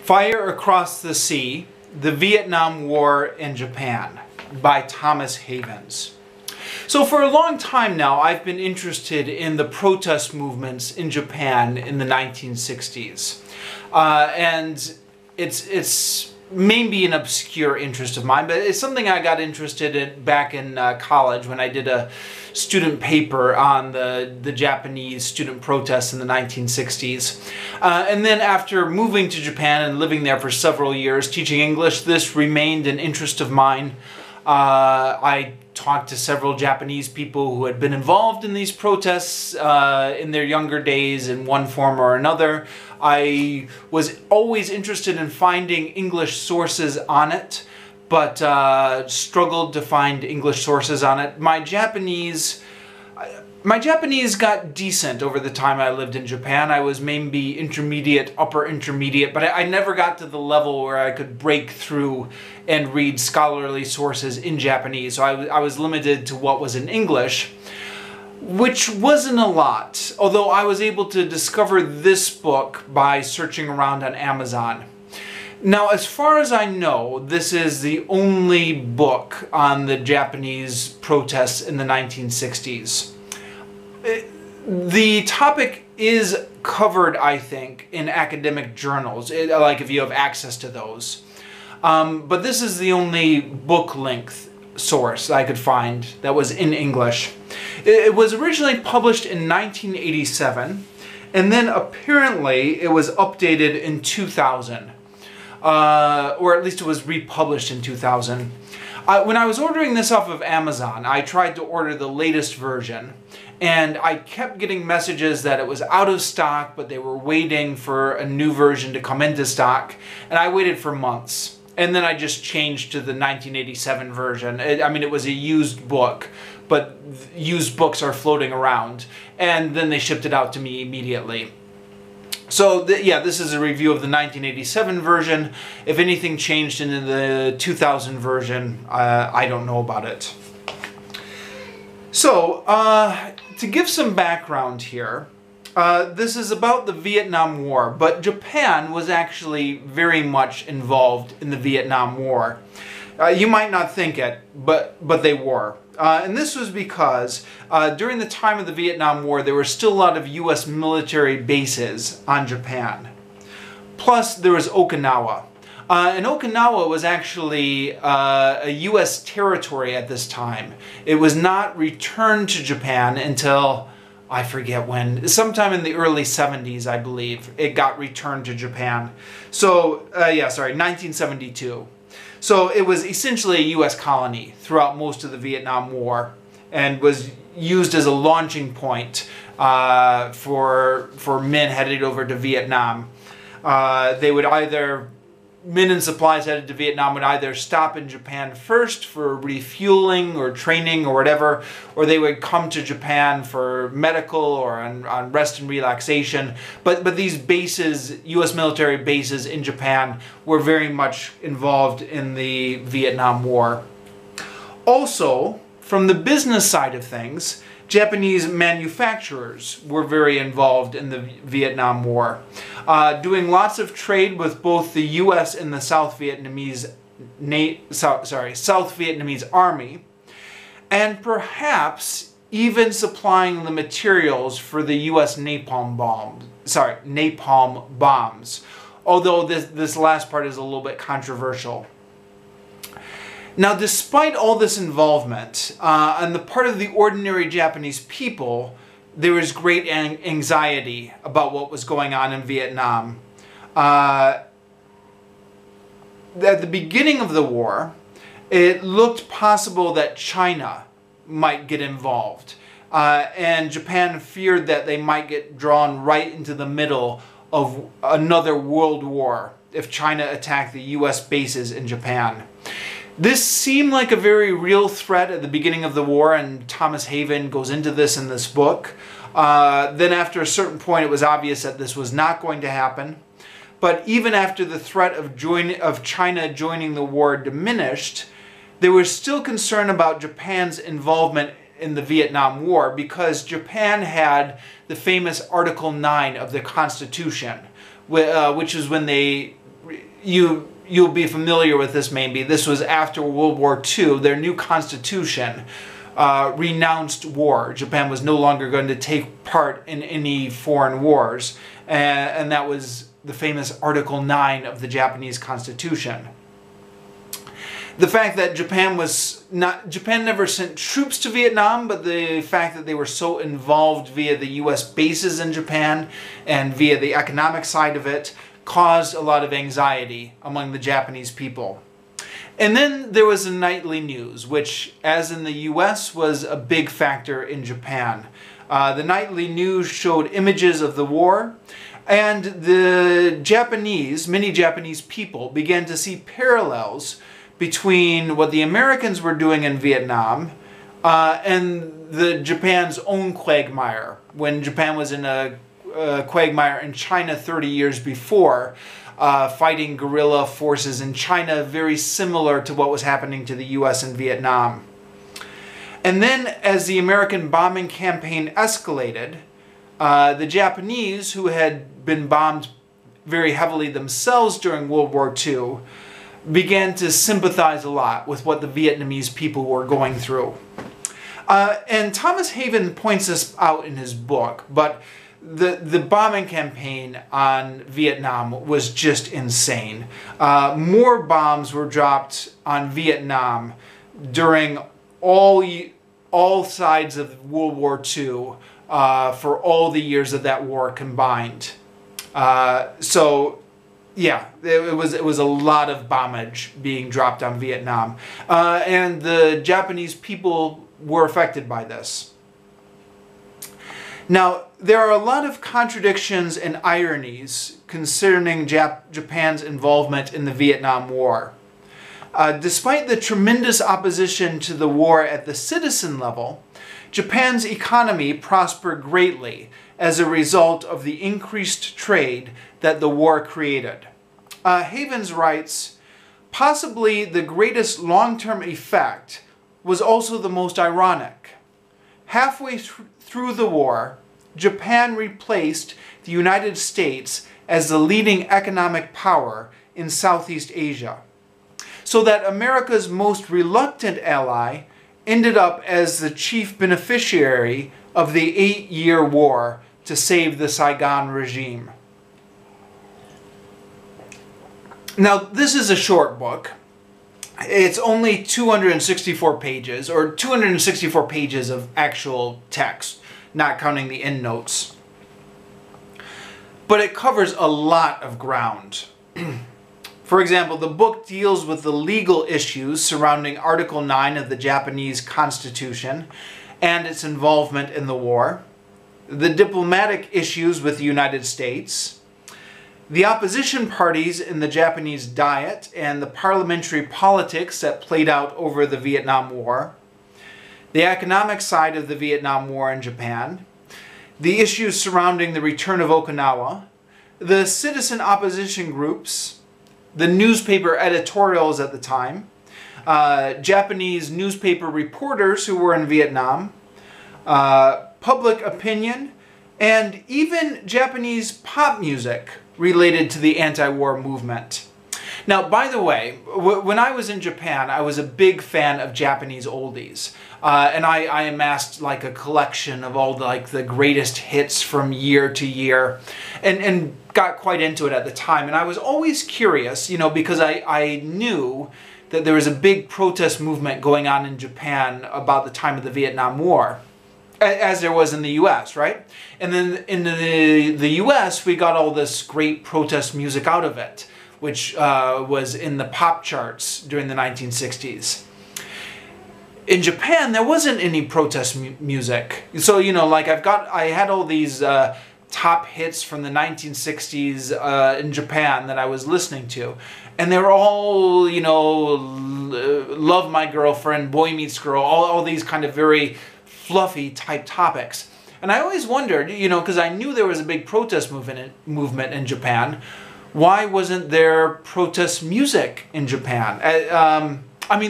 Fire Across the Sea, The Vietnam War in Japan by Thomas Havens. So for a long time now, I've been interested in the protest movements in Japan in the 1960s. And it's maybe an obscure interest of mine, but it's something I got interested in back in college when I did a student paper on the Japanese student protests in the 1960s. And then after moving to Japan and living there for several years, teaching English, this remained an interest of mine. I talked to several Japanese people who had been involved in these protests in their younger days in one form or another. I was always interested in finding English sources on it, but struggled to find English sources on it. My Japanese got decent over the time I lived in Japan. I was maybe intermediate, upper intermediate, but I never got to the level where I could break through and read scholarly sources in Japanese. So I was limited to what was in English, which wasn't a lot, although I was able to discover this book by searching around on Amazon. Now, as far as I know, this is the only book on the Japanese protests in the 1960s. The topic is covered, I think, in academic journals, like if you have access to those. But this is the only book-length source I could find that was in English. It was originally published in 1987, and then apparently it was updated in 2000. Or at least it was republished in 2000. When I was ordering this off of Amazon, I tried to order the latest version, and I kept getting messages that it was out of stock, but they were waiting for a new version to come into stock, and I waited for months. And then I just changed to the 1987 version. I mean, it was a used book, but used books are floating around, and then they shipped it out to me immediately. So, yeah, this is a review of the 1987 version. If anything changed in the 2000 version, I don't know about it. So, to give some background here, this is about the Vietnam War, but Japan was actually very much involved in the Vietnam War. You might not think it, but they were. And this was because during the time of the Vietnam War, there were still a lot of U.S. military bases on Japan. Plus, there was Okinawa. And Okinawa was actually a U.S. territory at this time. It was not returned to Japan until, I forget when, sometime in the early 70s, I believe, it got returned to Japan. So, 1972. So it was essentially a U.S. colony throughout most of the Vietnam War and was used as a launching point for men headed over to Vietnam. Men and supplies headed to Vietnam would either stop in Japan first for refueling or training or whatever, or they would come to Japan for medical or on rest and relaxation. But these bases, U.S. military bases in Japan, were very much involved in the Vietnam War. Also, from the business side of things, Japanese manufacturers were very involved in the Vietnam War, doing lots of trade with both the U.S. and the South Vietnamese Army, and perhaps even supplying the materials for the U.S. napalm bombs. Although this last part is a little bit controversial. Now, despite all this involvement, on the part of the ordinary Japanese people, there was great anxiety about what was going on in Vietnam. At the beginning of the war, it looked possible that China might get involved, and Japan feared that they might get drawn right into the middle of another world war if China attacked the U.S. bases in Japan. This seemed like a very real threat at the beginning of the war, and Thomas Havens goes into this in this book. Then after a certain point, it was obvious that this was not going to happen. But even after the threat of China joining the war diminished, there was still concern about Japan's involvement in the Vietnam War because Japan had the famous Article 9 of the Constitution, which is when they you'll be familiar with this maybe. This was after World War II. Their new constitution renounced war. Japan was no longer going to take part in any foreign wars. And that was the famous Article 9 of the Japanese Constitution. The fact that Japan never sent troops to Vietnam, but the fact that they were so involved via the US bases in Japan and via the economic side of it caused a lot of anxiety among the Japanese people. And then there was the nightly news, which, as in the US, was a big factor in Japan. The nightly news showed images of the war, and the many Japanese people began to see parallels between what the Americans were doing in Vietnam and Japan's own quagmire, when Japan was in a quagmire in China 30 years before, fighting guerrilla forces in China, very similar to what was happening to the US in Vietnam. And then, as the American bombing campaign escalated, the Japanese, who had been bombed very heavily themselves during World War II, began to sympathize a lot with what the Vietnamese people were going through. And Thomas Haven points this out in his book, but the bombing campaign on Vietnam was just insane. More bombs were dropped on Vietnam during all sides of World War II for all the years of that war combined. So yeah, it was a lot of bombage being dropped on Vietnam. And the Japanese people were affected by this. Now, there are a lot of contradictions and ironies concerning Japan's involvement in the Vietnam War. Despite the tremendous opposition to the war at the citizen level, Japan's economy prospered greatly as a result of the increased trade that the war created. Havens writes, possibly the greatest long-term effect was also the most ironic. Halfway through the war, Japan replaced the United States as the leading economic power in Southeast Asia, so that America's most reluctant ally ended up as the chief beneficiary of the 8-year war to save the Saigon regime. Now, this is a short book. It's only 264 pages, or 264 pages of actual text, not counting the endnotes. But it covers a lot of ground. For example, the book deals with the legal issues surrounding Article 9 of the Japanese Constitution and its involvement in the war, the diplomatic issues with the United States, the opposition parties in the Japanese Diet and the parliamentary politics that played out over the Vietnam War, the economic side of the Vietnam War in Japan, the issues surrounding the return of Okinawa, the citizen opposition groups, the newspaper editorials at the time, Japanese newspaper reporters who were in Vietnam, public opinion, and even Japanese pop music related to the anti-war movement. Now, by the way, when I was in Japan, I was a big fan of Japanese oldies. And I amassed like a collection of all the greatest hits from year to year, and got quite into it at the time. And I was always curious, because I knew that there was a big protest movement going on in Japan about the time of the Vietnam War, as there was in the US, right? And then in the US, we got all this great protest music out of it, which was in the pop charts during the 1960s. In Japan, there wasn't any protest music. So, I had all these top hits from the 1960s in Japan that I was listening to. And they were all, Love My Girlfriend, Boy Meets Girl, all these kind of very fluffy type topics. And I always wondered, because I knew there was a big protest movement in Japan, why wasn't there protest music in Japan?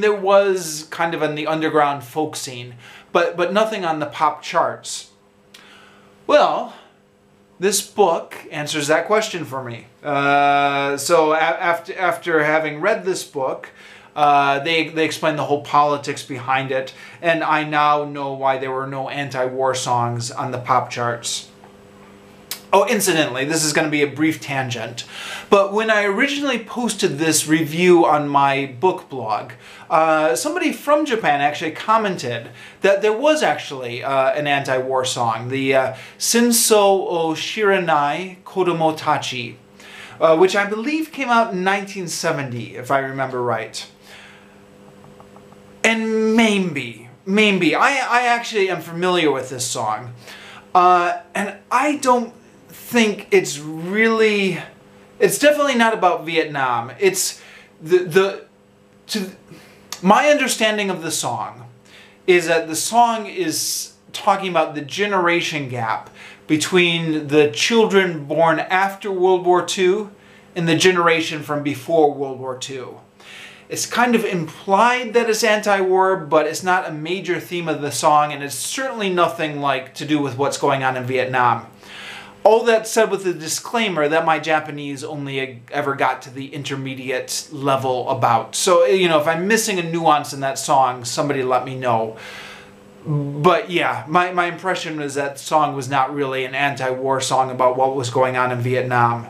There was kind of in the underground folk scene, but nothing on the pop charts. Well, this book answers that question for me. So after having read this book, they explain the whole politics behind it, and I now know why there were no anti-war songs on the pop charts. Oh, incidentally, this is going to be a brief tangent, but when I originally posted this review on my book blog, somebody from Japan actually commented that there was actually an anti-war song, the Shinso o Shiranai Kodomo Tachi, which I believe came out in 1970, if I remember right. And maybe, I actually am familiar with this song, and I don't think it's definitely not about Vietnam. It's my understanding of the song is that the song is talking about the generation gap between the children born after World War II and the generation from before World War II. It's kind of implied that it's anti-war, but it's not a major theme of the song, and it's certainly nothing like to do with what's going on in Vietnam. All that said with the disclaimer that my Japanese only ever got to the intermediate level about. So, you know, if I'm missing a nuance in that song, somebody let me know. But yeah, my impression was that song was not really an anti-war song about what was going on in Vietnam.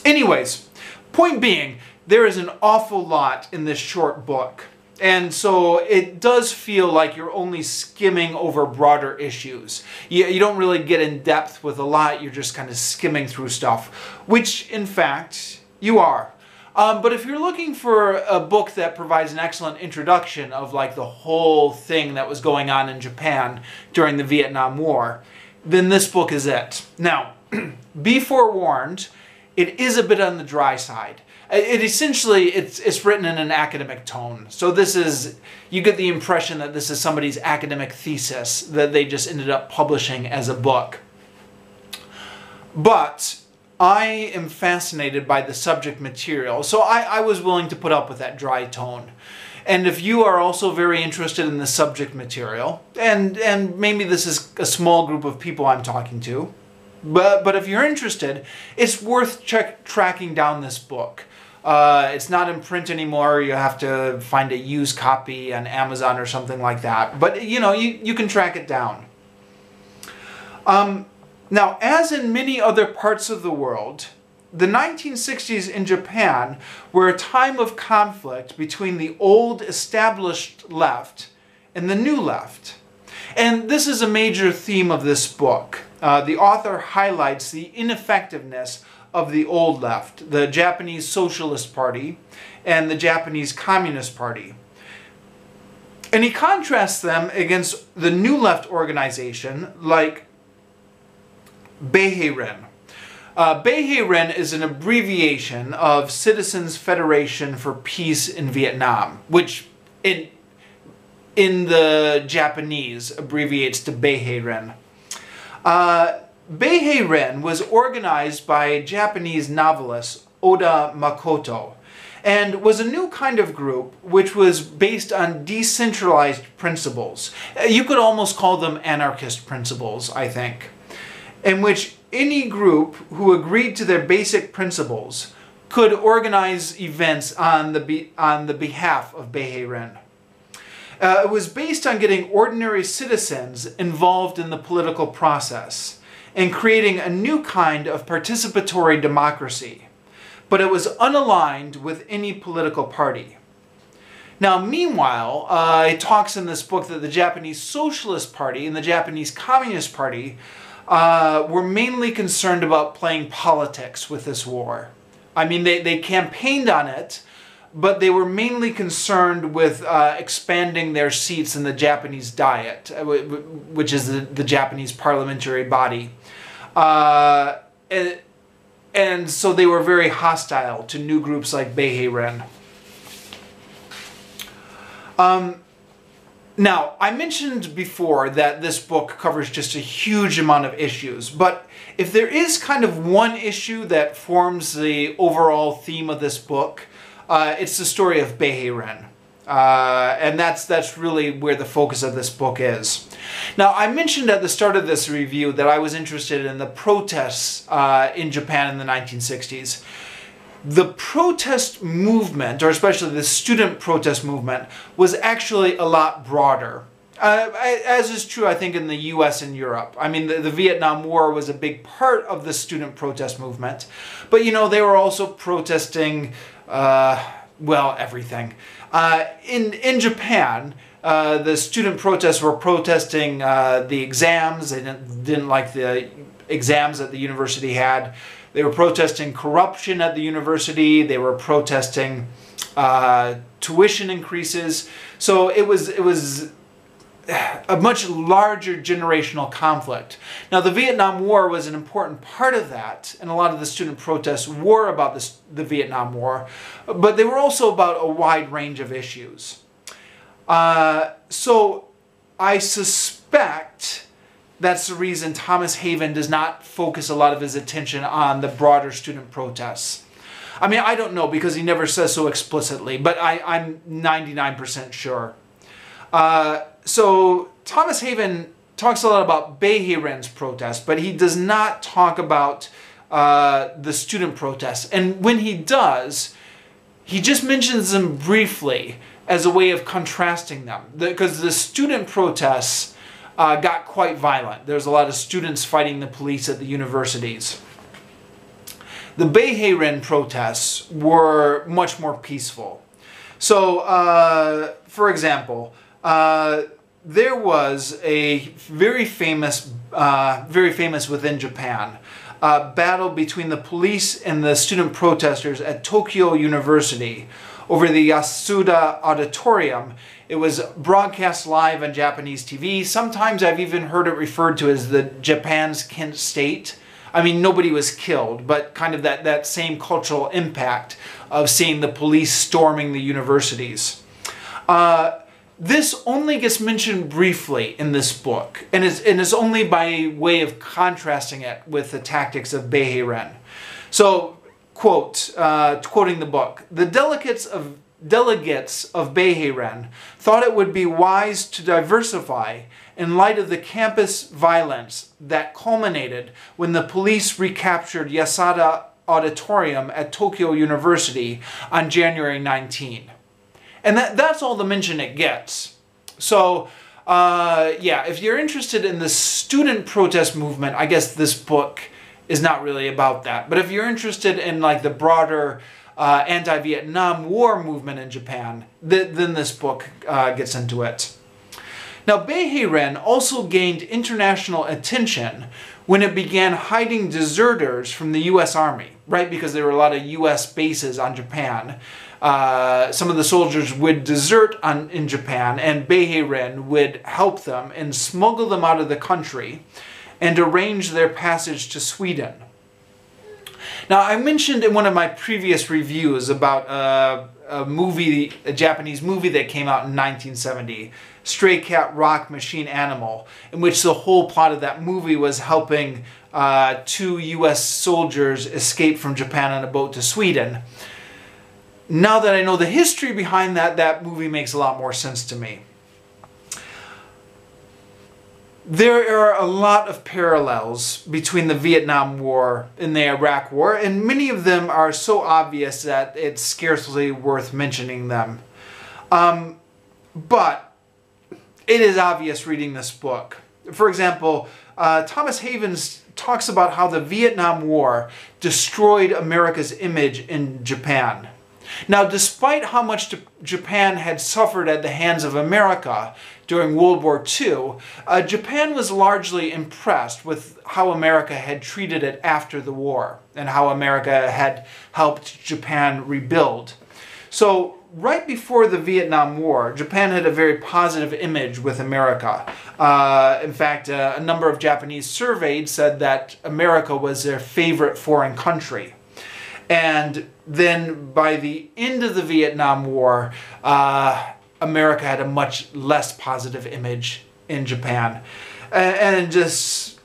Anyways, point being, there is an awful lot in this short book. And so it does feel like you're only skimming over broader issues. You don't really get in depth with a lot, you're just kind of skimming through stuff, which in fact you are. But if you're looking for a book that provides an excellent introduction of like the whole thing that was going on in Japan during the Vietnam War, then this book is it. Now, be forewarned, it is a bit on the dry side. It's written in an academic tone. So you get the impression that this is somebody's academic thesis that they just ended up publishing as a book. But I am fascinated by the subject material, so I was willing to put up with that dry tone. And if you are also very interested in the subject material, and maybe this is a small group of people I'm talking to, but if you're interested, it's worth tracking down this book. It's not in print anymore. You have to find a used copy on Amazon or something like that. But, you know, you can track it down. Now, as in many other parts of the world, the 1960s in Japan were a time of conflict between the old established left and the new left. And this is a major theme of this book. The author highlights the ineffectiveness of the old left, the Japanese Socialist Party and the Japanese Communist Party. And he contrasts them against the new left organization like Beiheiren. Beiheiren is an abbreviation of Citizens Federation for Peace in Vietnam, which in the Japanese abbreviates to Beiheiren. Beiheiren was organized by Japanese novelist Oda Makoto and was a new kind of group which was based on decentralized principles. You could almost call them anarchist principles, I think, in which any group who agreed to their basic principles could organize events on the behalf of Beiheiren. It was based on getting ordinary citizens involved in the political process and creating a new kind of participatory democracy, but it was unaligned with any political party. Now, meanwhile, it talks in this book that the Japanese Socialist Party and the Japanese Communist Party were mainly concerned about playing politics with this war. I mean, they campaigned on it, but they were mainly concerned with expanding their seats in the Japanese Diet, which is the Japanese parliamentary body. And so they were very hostile to new groups like Beiheiren. Now, I mentioned before that this book covers just a huge amount of issues, but if there is kind of one issue that forms the overall theme of this book, it's the story of Beiheiren. And that's really where the focus of this book is. Now, I mentioned at the start of this review that I was interested in the protests in Japan in the 1960s. The protest movement, or especially the student protest movement, was actually a lot broader. As is true, I think, in the US and Europe. I mean, the Vietnam War was a big part of the student protest movement. But, you know, they were also protesting, well, everything. In Japan, the student protests were protesting the exams. They didn't like the exams that the university had. They were protesting corruption at the university. They were protesting tuition increases. So it was a much larger generational conflict. Now, the Vietnam War was an important part of that, and a lot of the student protests were about the Vietnam War, but they were also about a wide range of issues. So I suspect that's the reason Thomas Haven does not focus a lot of his attention on the broader student protests. I mean, I don't know because he never says so explicitly, but I'm 99% sure. So Thomas Haven talks a lot about Beheren's protest, but he does not talk about the student protests. And when he does, he just mentions them briefly as a way of contrasting them. Because the student protests got quite violent. There's a lot of students fighting the police at the universities. The Beheren protests were much more peaceful. So, for example, there was a very famous within Japan, battle between the police and the student protesters at Tokyo University over the Yasuda Auditorium. It was broadcast live on Japanese TV. Sometimes I've even heard it referred to as the Japan's Kent State. I mean, nobody was killed, but kind of that same cultural impact of seeing the police storming the universities. This only gets mentioned briefly in this book, and is only by way of contrasting it with the tactics of Beheren. So, quoting the book, the delegates of Beheren thought it would be wise to diversify in light of the campus violence that culminated when the police recaptured Yasuda Auditorium at Tokyo University on January 19. And that's all the mention it gets. So, yeah, if you're interested in the student protest movement, I guess this book is not really about that. But if you're interested in like the broader anti-Vietnam War movement in Japan, then this book gets into it. Now, Beheren also gained international attention when it began hiding deserters from the U.S. Army, right? Because there were a lot of U.S. bases on Japan. Some of the soldiers would desert in Japan, and Beheren would help them and smuggle them out of the country and arrange their passage to Sweden. Now, I mentioned in one of my previous reviews about a Japanese movie that came out in 1970, Stray Cat Rock Machine Animal, in which the whole plot of that movie was helping 2 U.S. soldiers escape from Japan on a boat to Sweden. Now that I know the history behind that movie makes a lot more sense to me. There are a lot of parallels between the Vietnam War and the Iraq War, and many of them are so obvious that it's scarcely worth mentioning them. But it is obvious reading this book. For example, Thomas Havens talks about how the Vietnam War destroyed America's image in Japan. Now, despite how much Japan had suffered at the hands of America during World War II, Japan was largely impressed with how America had treated it after the war and how America had helped Japan rebuild. So, right before the Vietnam War, Japan had a very positive image with America. In fact, a number of Japanese surveyed said that America was their favorite foreign country. And then by the end of the Vietnam War, America had a much less positive image in Japan. And it just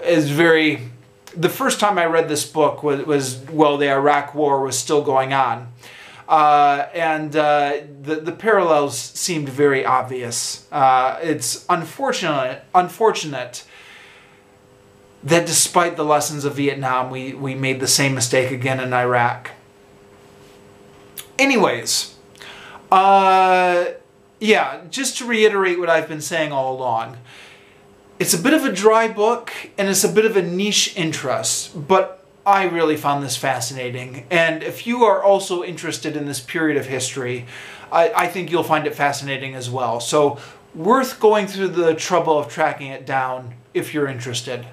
is very... The first time I read this book was while the Iraq War was still going on. The parallels seemed very obvious. It's unfortunate that despite the lessons of Vietnam, we made the same mistake again in Iraq. Anyways, yeah, just to reiterate what I've been saying all along, it's a bit of a dry book and it's a bit of a niche interest, but I really found this fascinating. And if you are also interested in this period of history, I think you'll find it fascinating as well. So worth going through the trouble of tracking it down if you're interested.